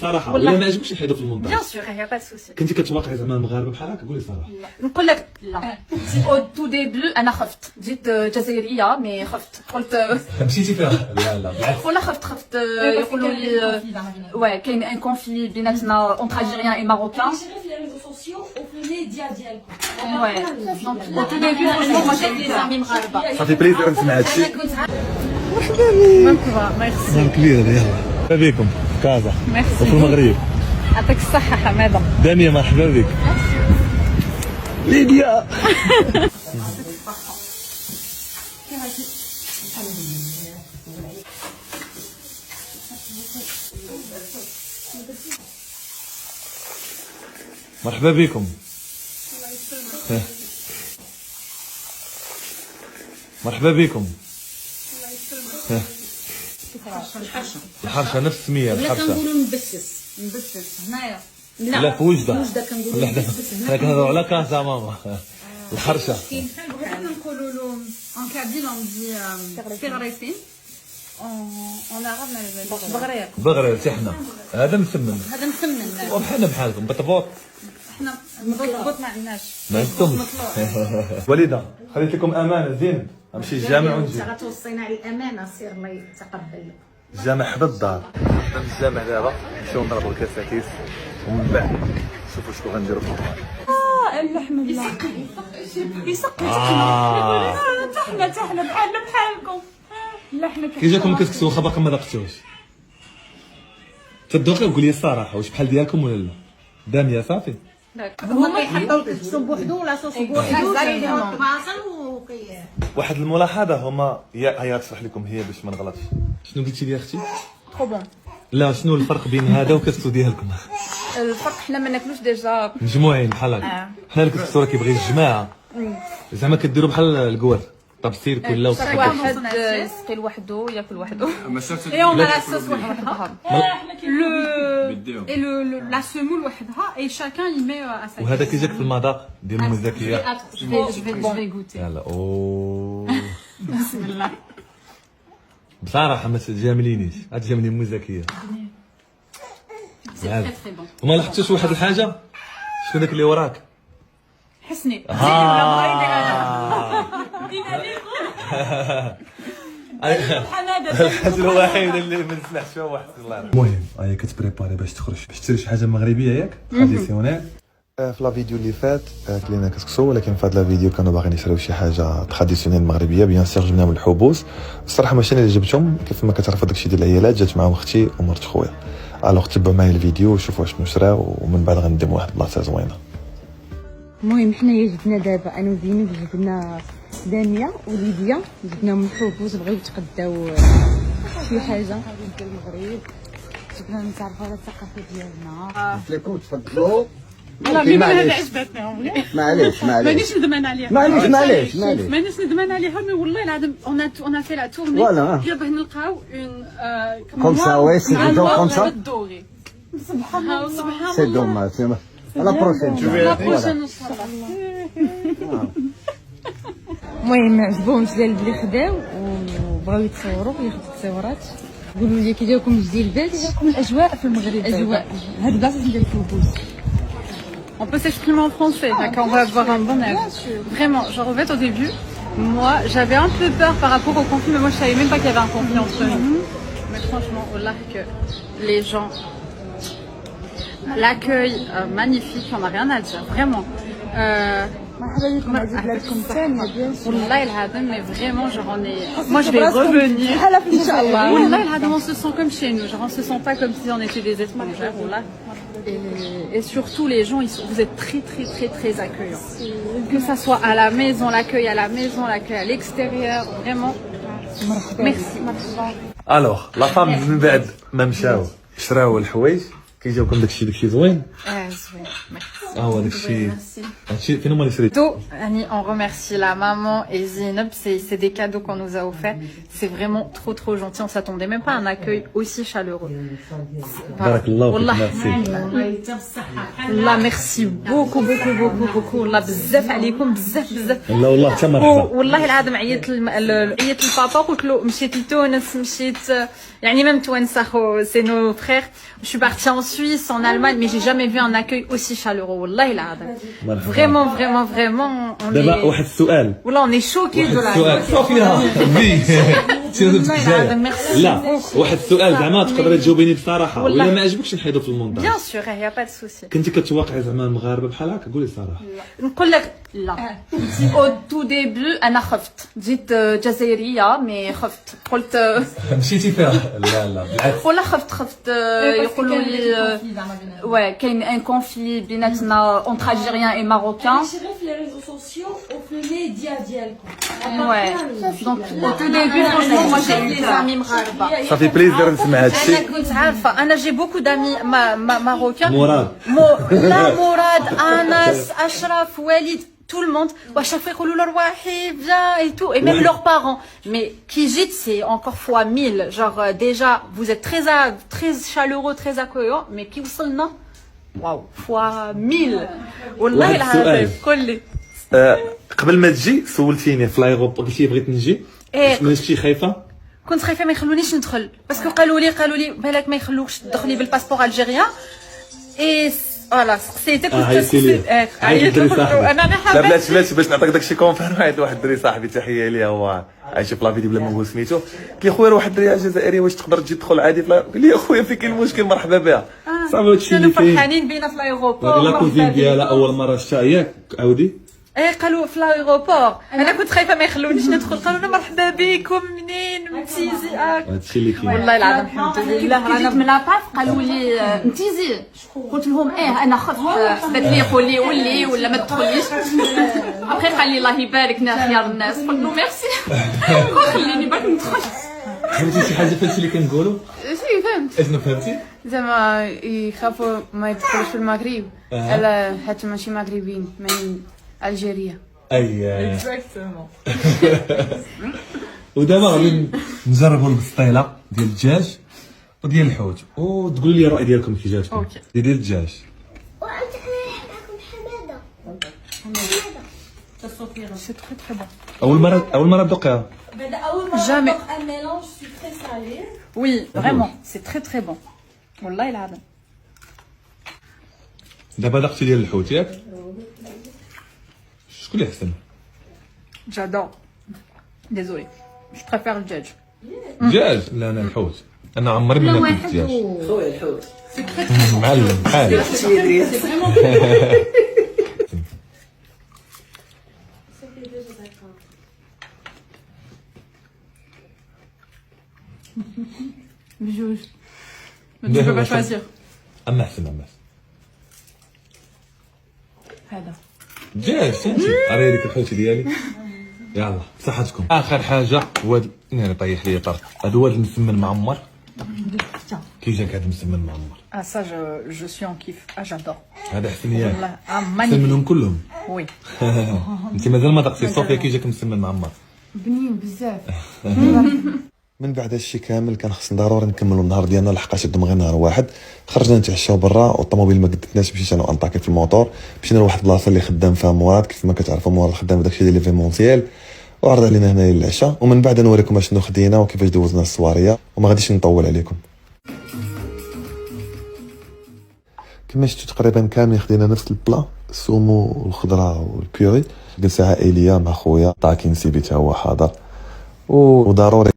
صراحه ولا ما عجبكش الحيض في المنطقه؟ بيان سور هي با سوسي. كنتي كتواقعي زعما المغاربه بحال هكا؟ قولي صراحه. نقول لك لا، او تو ديبي انا خفت، جيت جزائريه مي خفت، قلت مشيتي فيها؟ لا لا بالعكس. ولا خفت يقولوا لي واه كاين ان كونفلي بيناتنا اونتر الجيريان اي ماروكان. واه او تو ديبي ما جاتني زعما مغاربه. صافي بليزير نسمع هادشي. ميرسي كبير يلا. مرحبا بكم في كازا وفي المغرب. يعطيك الصحه حماده. داميه مرحبا بك. ليديا. مرحبا بكم. مرحبا بكم. الحرشه نفس السميه الحرشه. لا كنقولوا نبسس هنايا. لا في وجده. كنقولوا نبسس حنا كنهضروا على كازا ماما. الحرشه. كاين بحال نقولوا له ان كابيل اون دي فيغريسين اون عرب بغريق. بغري حنا هذا مسمن. هذا مسمن. وبحالنا بحالكم بطبوط. احنا مضبوط ما عندناش. ما عندكمش. وليده خليت لكم امانه زين نمشي الجامع ونجي. توصينا على الامانه سير الله يتقبل. الجامع حدا الدار. حنا في الجامع دابا نمشيو نضربوا الكساكيس ومن بعد نشوفوا شنو غنديروا في النهار. اللحم يسقي حتى حنا بحالكم. اللحم كي جاكم الكسكس واخا باقي ما ذقتوش تدوقي وقولي الصراحه واش بحال ديالكم ولا لا؟ داميه صافي. هما كيحطوا الكسكس بوحدو ولا صوص بوحدو واحد الملاحظه هما هي تشرح لكم هي باش ما نغلطش. شنو قلتي لي اختي؟ ترو بون. لا شنو الفرق بين هذا وكسكسو ديالكم؟ الفرق حنا ما ناكلوش ديجا مجموعين بحال هكا. حنا الكسكسو راه كيبغي الجماعه زعما كديروا بحال الكوار طابسير كلها كل واحد يسقي لوحدو ياكل وحدو. اي اون لا صوص وحدها لو لا سيمول وحدها اي شاكان يمي اساكي. وهذا كيجيك في المذاق ديال ام زكيه. غوتي. اوه بسم الله. بصراحه ما تجاملينيش غتجاملني ام زكيه. وما لاحظتوش واحد الحاجه؟ شنو داك اللي وراك؟ حسني. الحاجه الوحيده اللي ما نسمعش فيها واحد الله. المهم هي كتبريباري باش تخرج باش تشري شي حاجه مغربيه ياك تراديسيونيل. في لا فيديو اللي فات كلينا كسكسو ولكن في هذا لا فيديو كانوا باغيين يشريو شي حاجه تراديسيونيل مغربيه. بيان سير جبناهم الحبوس الصراحه ماشي انا اللي جبتهم كيف ما كتعرفوا داكشي ديال العيالات جات معاهم اختي ومرت خويا. الوغ تبعوا معايا الفيديو وشوفوا شنو شراو ومن بعد غنديروا واحد البلاصه زوينه. المهم حنايا جبنا دابا انا وزينب جبنا داميه وليديا جبناهم الحبوس بغيو يتغداو شي حاجه ديال المغرب جبنا نتعرفوا على الثقافه ديالنا. لكم تفضلوا. والله ما هذا عجبتني عمري. معليش مانيش ندمان عليها. معليش مانيش ندمان عليها مي والله العظيم اون في لا تورني غير باه نلقاو اون كوم سا وي سي دو كوم سا. سبحان الله. سي دوماج. على بروشين. المهم عجبهمش ديال اللي خداو وبغاو يتصوروا ياخذوا تصويرات. قولوا لي كي جاكم جديد البيت جاكم الاجواء في المغرب. اجواء هاد البلاصه ديال الحبوس. On peut s'exprimer en français, d'accord, on va avoir un bon air. Vraiment, genre en fait au début, moi j'avais un peu peur par rapport au conflit, mais moi je savais même pas qu'il y avait un conflit entre nous. Mais franchement, au là que les gens, l'accueil magnifique, on n'a rien à dire, vraiment. والله العظيم mais vraiment genre on est moi je vais revenir inchallah والله العظيم on se sent comme chez nous genre on se sent pas comme si on était des étrangers والله et surtout les gens vous êtes très accueillants que ça soit à la maison l'accueil à la maison l'accueil à l'extérieur vraiment merci. الوغ لا فام من بعد ما مشاو شراو الحوايج كيجاوكم داكشي زوين. زوين. هو داك الشيء هادشي فين هما اللي شريت Annie, on remercie la maman et Zineb, c'est des cadeaux qu'on nous a offerts. C'est vraiment trop gentil, on s'attendait même pas à un accueil aussi chaleureux. بارك الله فيك Wallah. ميرسي Wallah, merci beaucoup. Wallah, بزاف عليكم بزاف. لا والله حتى مرحبا والله العظيم عيطت للبابا قلت له مشيت لتونس مشيت يعني même توانسه خو c'est nos frères. Je suis partie en Suisse, en Allemagne, mais j'ai jamais vu un accueil aussi chaleureux. والله العظيم. Vraiment on دابا est واحد السؤال والله on est choqués de la السؤال صافيها والله العظيم merci. لا واحد السؤال زعما تقدري تجاوبيني بصراحه ولا ما عجبكش نحيدو في المونتاج Bien sûr, il y a pas de souci. كنتي كتوقعي زعما المغاربه بحال هكا قولي صراحه نقول لك لا او تو ديبي انا خفت جيت جزائريه مي خفت قلت مشيتي فيها لا بالعكس ولا خفت يقولوا لي ouais كاين ان كونفلي بيناتنا اونتر الجيريان اي ماروكان شغل في لي ريزو سوسيو وفي ديالكم ouais donc au tout début franchement moi j'ai eu des amis مغاربه صافي بليزير نسمع هادشي انا كنت عارفه انا جي بوكو دامي ماروكان مراد لا مراد انس اشرف وليد tout le monde ou à chaque fois يقولوا لرواحي viens et tout et même leurs parents mais qui gîte c'est encore fois 1000 genre déjà vous êtes très chaleureux très accueillant mais qui وصلنا واو fois 1000 والله العظيم قول لي قبل ما تجي سولتيني في لايغوب قلتي بغيت نجي ماشي خايفه كنت خايفه ما يخلونيش ندخل باسكو قالوا لي بالك ما يخلوكش تدخلي بالباسبور الجيريان اي فوالا سقسيتك عيطت لي صاحبي انا لا حبيت بلاتي باش نعطيك داكشي كونفير واحد الدري صاحبي تحيه ليه هو عايش في لا فيديو بلا ما نقول سميتو قال لي خويا واحد الدريه جزائري واش تقدر تجي تدخل عادي قال لي اخويا فين كاين المشكل مرحبا بها صافي هادشي اللي كانوا فيه فرحانين بينا في لايغوبور لا كوزين ديالها اول مره شتا ياك عاودي قالوا في لايغوبور انا كنت خايفه ما يخلونيش ندخل قالوا لنا مرحبا بكم منين متيزي هادشي اللي كاين والله العظيم الحمد لله جيت من لاباف قالوا لي انتيزي قلت لهم انا خفت حبت لي يقول لي ولي ولا ما تدخليش ابخي قال لي الله يبارك خيار الناس قلت له ميرسي خليني برك ندخل فهمتي شي حاجه فهمتي اللي كنقولوا سي فهمت اشنو فهمتي زعما يخافوا ما يدخلوش في المغرب على حتى ماشي مغربيين من الجيريا اي ودابا غادي نجربوا البسطيله ديال الدجاج وديال الحوت وتقولوا لي الراي ديالكم كي جاتكم أوكي. ديال الدجاج وانت معكم حماده سي تري تري بون اول مره تذوقيها بعدا اول مره Jamais. ندوق ان ميلونج سي تري سالي وي فريمون سي تري تري بون والله العظيم دابا ذقتي ديال الحوت ياك شكون اللي احسن j'adore désolé je préfère le djadj الدجاج لا انا الحوت انا عمري ما ناكل الدجاج خويا الحوت معلم بحالي بجوج tu peux pas choisir اما احسن هذا الدجاج فهمتي اري لك الحوت ديالي يلا بصحتكم اخر حاجه هو يعني طيح لي طرف هذا هو المسمن معمر كي جاك هذا المسمن معمر ah ça je suis en kiff ah j'adore هذا احسن ياك والله ah احسن magnifique منهم كلهم oui انت مازال ما ذقتي صوفيا كي جاك مسمن معمر بنين بزاف من بعد هادشي كامل كان خصنا ضروري نكملوا النهار ديالنا لحقاش الدم غير نهار واحد خرجنا نتعشاو برا والطوموبيل ما قدتناش مشيت انا وانطاكي في الموطور مشينا لواحد البلاصه اللي خدام فيها مراد كيف ما كتعرفوا مراد خدام داكشي ديال ليفيمونسيال وعرض علينا هنايا العشاء ومن بعد نوريكم اشنو خدينا وكيفاش دوزنا الصواريه وما غاديش نطول عليكم كما شفتوا تقريبا كاملين خدينا نفس البلا السومو والخضره والبيوري جلسه عائليه مع خويا طاكين سيبي حتى هو حاضر وضروري